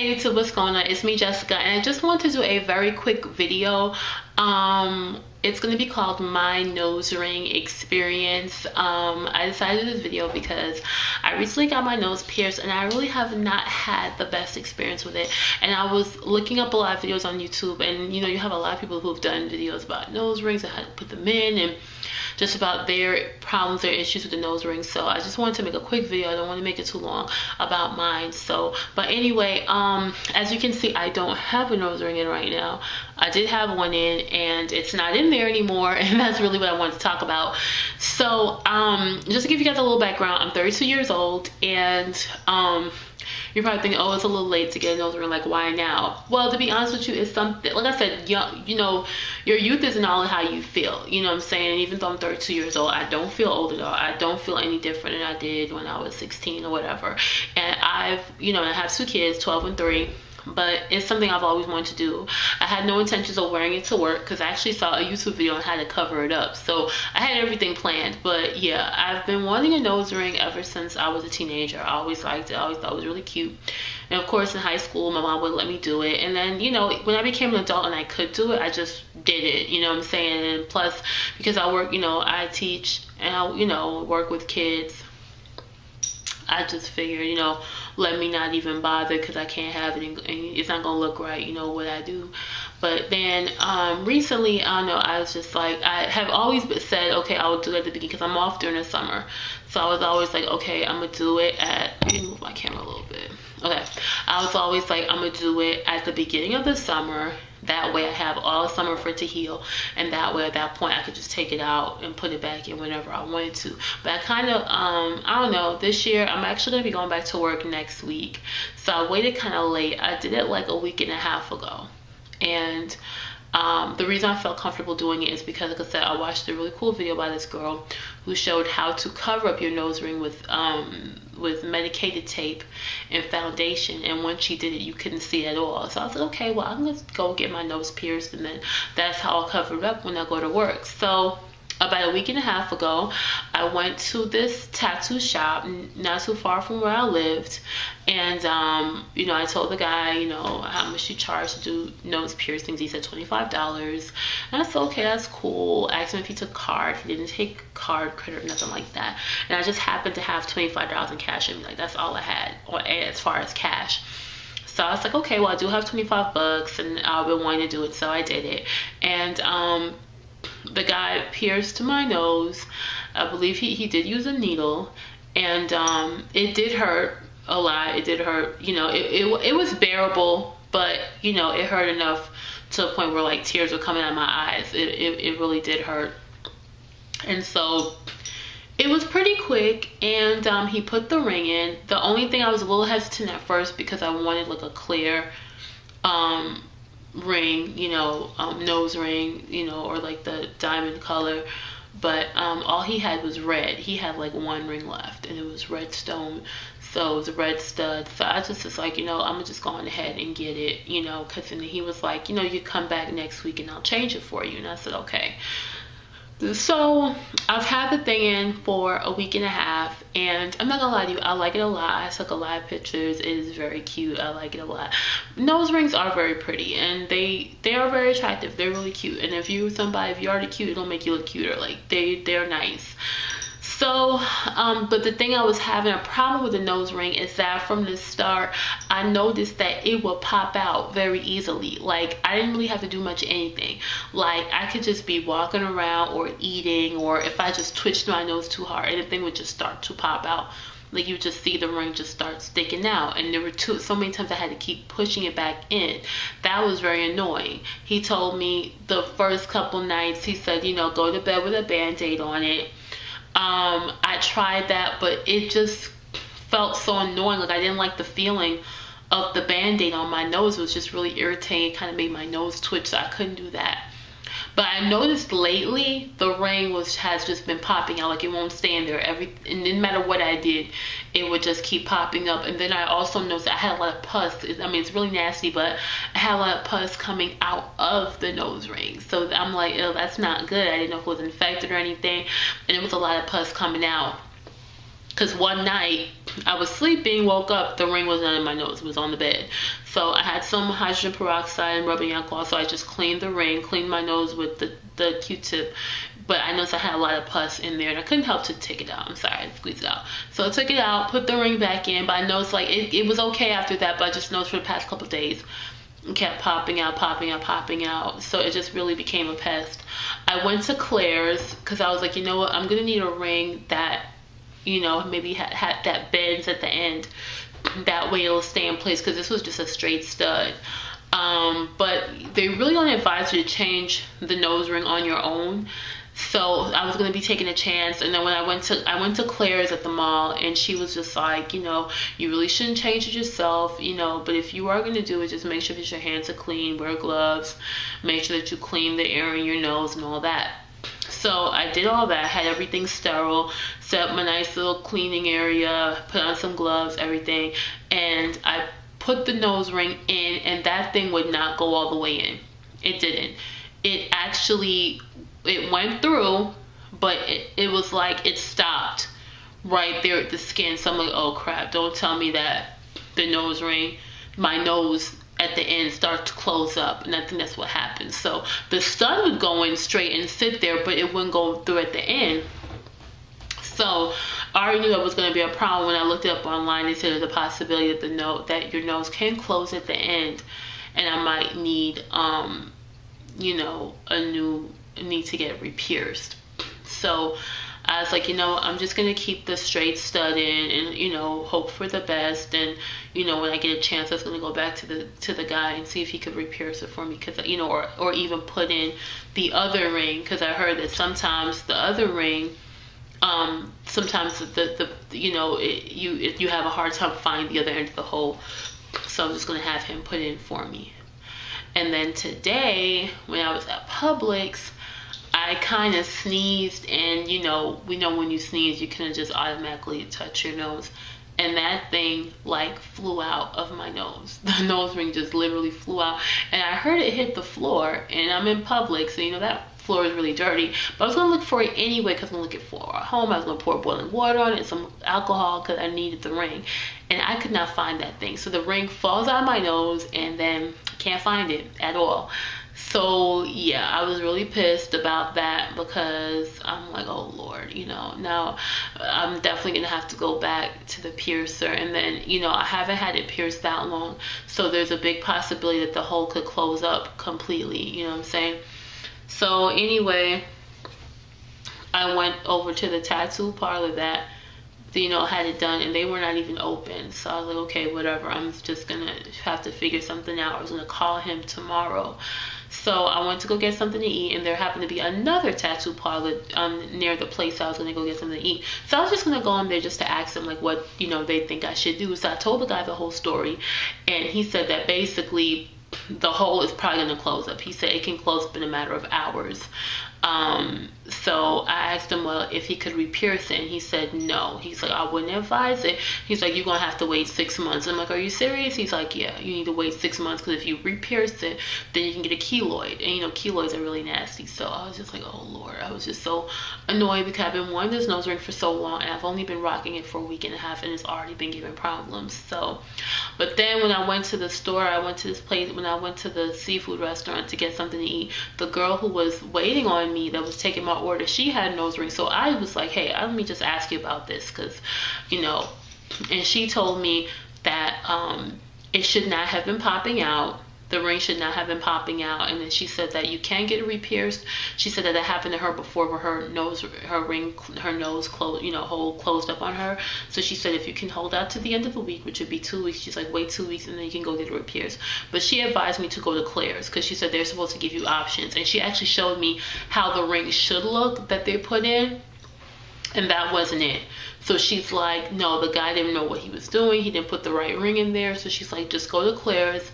Hey YouTube, what's going on? It's me, Jessica, and I just wanted to do a very quick video. It's going to be called My Nose Ring Experience. I decided to do this video because I recently got my nose pierced and I really have not had the best experience with it. And I was looking up a lot of videos on YouTube, and you have a lot of people who've done videos about nose rings and how to put them in and just about their problems, their issues with the nose ring. So I just wanted to make a quick video. I don't want to make it too long about mine. So, but anyway, as you can see, I don't have a nose ring in right now. I did have one in and it's not in there anymore, and that's really what I wanted to talk about. So just to give you guys a little background, I'm 32 years old, and you're probably thinking, oh, it's a little late to get a nose ring, like why now? Well, to be honest with you, it's something, like I said, young, your youth isn't all how you feel, you know what I'm saying? And even though I'm 32 years old, I don't feel old at all. I don't feel any different than I did when I was 16 or whatever. And I have 2 kids, 12 and 3. But it's something I've always wanted to do. I had no intentions of wearing it to work because I actually saw a YouTube video on how to cover it up. So I had everything planned. But yeah, I've been wanting a nose ring ever since I was a teenager. I always liked it. I always thought it was really cute. And of course, in high school, my mom would let me do it. And then, when I became an adult and I could do it, I just did it. You know what I'm saying? And plus, because I work, I teach and I, work with kids, I just figured, let me not even bother because I can't have it and it's not gonna look right, what I do. But then recently, I don't know, I was just like, I have always said, okay, I will do it at the beginning because I'm off during the summer. So I was always like, okay, I'm gonna do it at, let me move my camera a little bit. Okay, I was always like, I'm gonna do it at the beginning of the summer. That way I have all summer for it to heal, and that way at that point I could just take it out and put it back in whenever I wanted to. But I kind of I don't know, this year I'm actually going to be going back to work next week, so I waited kind of late. I did it like a week and a half ago, and the reason I felt comfortable doing it is because, like I said, I watched a really cool video by this girl who showed how to cover up your nose ring with medicated tape and foundation, and once she did it, you couldn't see it at all. So I was like, okay, well, I'm gonna go get my nose pierced, and then that's how I'll cover it up when I go to work. So about a week and a half ago, I went to this tattoo shop not too far from where I lived, and I told the guy, how much he charged to do nose piercings. He said $25, and I said, okay, that's cool. I asked him if he took card. He didn't take card, credit, or nothing like that, and I just happened to have $25 in cash in me. Like, that's all I had as far as cash. So I was like, okay, well, I do have 25 bucks, and I've been wanting to do it, so I did it. And the guy pierced my nose. I believe he did use a needle, and it did hurt a lot. It did hurt, it was bearable, but it hurt enough to a point where like tears were coming out of my eyes. It really did hurt. And so it was pretty quick, and he put the ring in. The only thing, I was a little hesitant at first because I wanted like a clear ring, nose ring, or like the diamond color, but all he had was red. He had like one ring left, and it was red stone, so it was a red stud. So I just was like, I'm gonna just go on ahead and get it, because then he was like, you come back next week and I'll change it for you. And I said, okay. So I've had the thing in for a week and a half, and I'm not gonna lie to you, I like it a lot. I took a lot of pictures. It is very cute. I like it a lot. Nose rings are very pretty, and they are very attractive. They're really cute, and if you're already cute, it'll make you look cuter. Like, they're nice. So but the thing, I was having a problem with the nose ring is that from the start I noticed that it would pop out very easily. Like, I didn't really have to do much anything. Like, I could just be walking around or eating, or if I just twitched my nose too hard, and the thing would just start to pop out. Like, you just see the ring just start sticking out, and there were so many times I had to keep pushing it back in. That was very annoying. He told me the first couple nights, he said, go to bed with a band-aid on it. I tried that, but it just felt so annoying. Like, I didn't like the feeling of the band-aid on my nose. It was just really irritating. It kind of made my nose twitch, so I couldn't do that. But I noticed lately the ring has just been popping out. Like, it won't stay in there. And no matter what I did, it would just keep popping up. And then I also noticed I had a lot of pus. I mean, it's really nasty, but I had a lot of pus coming out of the nose ring. So I'm like, ew, that's not good. I didn't know if it was infected or anything, and it was a lot of pus coming out. Because one night I was sleeping, woke up, the ring was not in my nose, it was on the bed. So I had some hydrogen peroxide and rubbing alcohol, so I just cleaned the ring, cleaned my nose with the Q-tip. But I noticed I had a lot of pus in there, and I couldn't help to take it out. I'm sorry, I squeezed it out. So I took it out, put the ring back in, but I noticed like it was okay after that, but I just noticed for the past couple of days it kept popping out, popping out, popping out. So it just really became a pest. I went to Claire's because I was like, you know what, I'm gonna need a ring that, you know, maybe had that bends at the end. That way it'll stay in place, because this was just a straight stud. But they really don't advise you to change the nose ring on your own. So I was going to be taking a chance, and then when I went to Claire's at the mall, and she was just like, you know, you really shouldn't change it yourself, you know, but if you are going to do it, just make sure that your hands are clean, wear gloves, make sure that you clean the air in your nose and all that. So I did all that, had everything sterile, set up my nice little cleaning area, put on some gloves, everything, and I put the nose ring in, and that thing would not go all the way in. It didn't. It actually, it went through, but it was like it stopped right there at the skin. So I'm like, oh crap, don't tell me that the nose ring, my nose at the end starts to close up, and I think that's what happened. So the stud would go in straight and sit there, but it wouldn't go through at the end. So I already knew that was going to be a problem. When I looked it up online, they said there's a possibility that that your nose can close at the end, and I might need you know, need to get re-pierced. So I was like, you know, I'm just gonna keep the straight stud in, and you know, hope for the best. And you know, when I get a chance, I was gonna go back to the guy and see if he could re-pierce it for me, because you know, or even put in the other ring, because I heard that sometimes the other ring, sometimes the you know, you have a hard time finding the other end of the hole. So I'm just gonna have him put it in for me. And then today, when I was at Publix, I kind of sneezed, and you know, we know when you sneeze, you kind of just automatically touch your nose, and that thing like flew out of my nose. The nose ring just literally flew out, and I heard it hit the floor, and I'm in Publix, so you know that floor is really dirty, but I was gonna look for it anyway, because I'm gonna look at for at home. I was gonna pour boiling water on it, some alcohol, because I needed the ring, and I could not find that thing. So the ring falls out of my nose, and then can't find it at all. So yeah, I was really pissed about that, because I'm like, oh Lord, you know, now I'm definitely gonna have to go back to the piercer. And then, you know, I haven't had it pierced that long, so there's a big possibility that the hole could close up completely, you know what I'm saying? So anyway, I went over to the tattoo parlor that, you know, had it done, and they were not even open. So I was like, okay, whatever, I'm just gonna have to figure something out. I was gonna call him tomorrow. So I went to go get something to eat, and there happened to be another tattoo parlor near the place I was gonna go get something to eat. So I was just gonna go in there just to ask them like what, you know, they think I should do. So I told the guy the whole story, and he said that basically the hole is probably going to close up. He said it can close up in a matter of hours. So I asked him, well, if he could re-pierce it, and he said no. He's like, I wouldn't advise it. He's like, you're going to have to wait 6 months. I'm like, are you serious? He's like, yeah, you need to wait 6 months, because if you re-pierce it, then you can get a keloid. And you know, keloids are really nasty. So I was just like, oh Lord, I was just so annoyed, because I've been wearing this nose ring for so long, and I've only been rocking it for a week and a half, and it's already been giving problems. So, but then when I went to the store, I went to this place, when I went to the seafood restaurant to get something to eat, the girl who was waiting on me, that was taking my order, she had a nose ring. So I was like, hey, let me just ask you about this, because, you know, and she told me that it should not have been popping out. The ring should not have been popping out. And then she said that you can get it re-pierced. She said that happened to her before, where her nose closed, you know, hole closed up on her. So she said if you can hold out to the end of the week, which would be 2 weeks, she's like, wait 2 weeks, and then you can go get it re-pierced. But she advised me to go to Claire's, because she said they're supposed to give you options. And she actually showed me how the ring should look that they put in, and that wasn't it. So she's like, no, the guy didn't know what he was doing. He didn't put the right ring in there. So she's like, just go to Claire's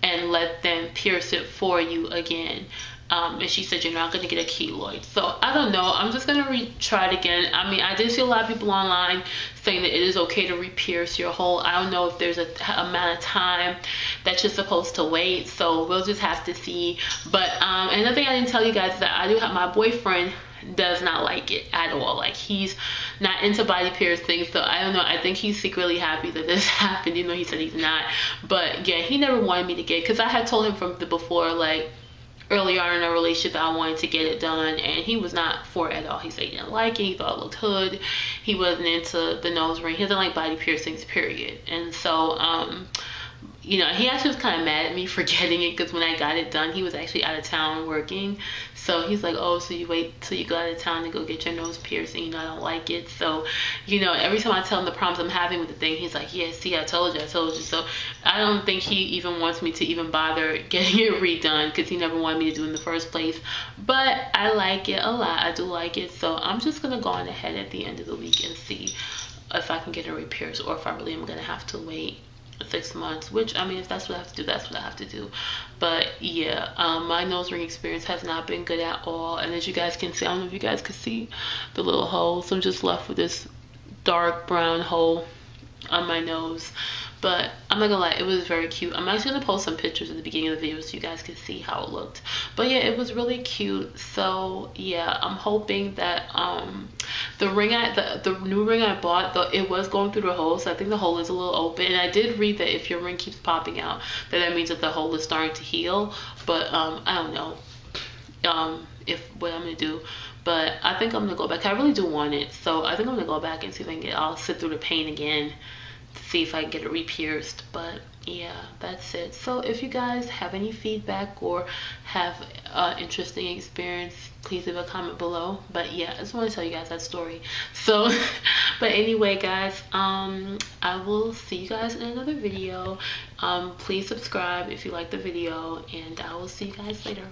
and let them pierce it for you again. And she said you're not going to get a keloid. So I don't know, I'm just going to try it again. I mean, I did see a lot of people online saying that it is okay to re-pierce your hole. I don't know if there's a amount of time that you're supposed to wait, so we'll just have to see. But another thing I didn't tell you guys is that I do have, my boyfriend does not like it at all. Like, he's not into body piercings, so I don't know. I think he's secretly happy that this happened. You know, he said he's not, but yeah, he never wanted me to get, because I had told him from the before, like early on in our relationship, that I wanted to get it done, and he was not for it at all. He said he didn't like it. He thought it looked hood. He wasn't into the nose ring. He doesn't like body piercings, period. And so you know, he actually was kind of mad at me for getting it, because when I got it done, he was actually out of town working. So he's like, oh, so you wait till you go out of town to go get your nose pierced, and you know I don't like it. So, you know, every time I tell him the problems I'm having with the thing, he's like, yeah, see, I told you. So I don't think he even wants me to even bother getting it redone, because he never wanted me to do it in the first place. But I like it a lot. I do like it. So I'm just going to go on ahead at the end of the week and see if I can get it re-pierced, or if I really am going to have to wait 6 months, which, I mean, if that's what I have to do, that's what I have to do. But yeah, my nose ring experience has not been good at all. And as you guys can see, I don't know if you guys can see the little holes. I'm just left with this dark brown hole on my nose. But I'm not gonna lie, it was very cute. I'm actually gonna post some pictures at the beginning of the video so you guys can see how it looked. But yeah, it was really cute. So yeah, I'm hoping that the ring the new ring I bought, though, it was going through the hole, so I think the hole is a little open. And I did read that if your ring keeps popping out, that means that the hole is starting to heal. But I don't know if what I'm gonna do. But I think I'm gonna go back. I really do want it, so I think I'm gonna go back and see if I can get, I'll sit through the pain again to see if I can get it re-pierced. But yeah, that's it. So if you guys have any feedback or have interesting experience, please leave a comment below. But yeah, I just want to tell you guys that story. So but anyway, guys, I will see you guys in another video. Please subscribe if you like the video, and I will see you guys later.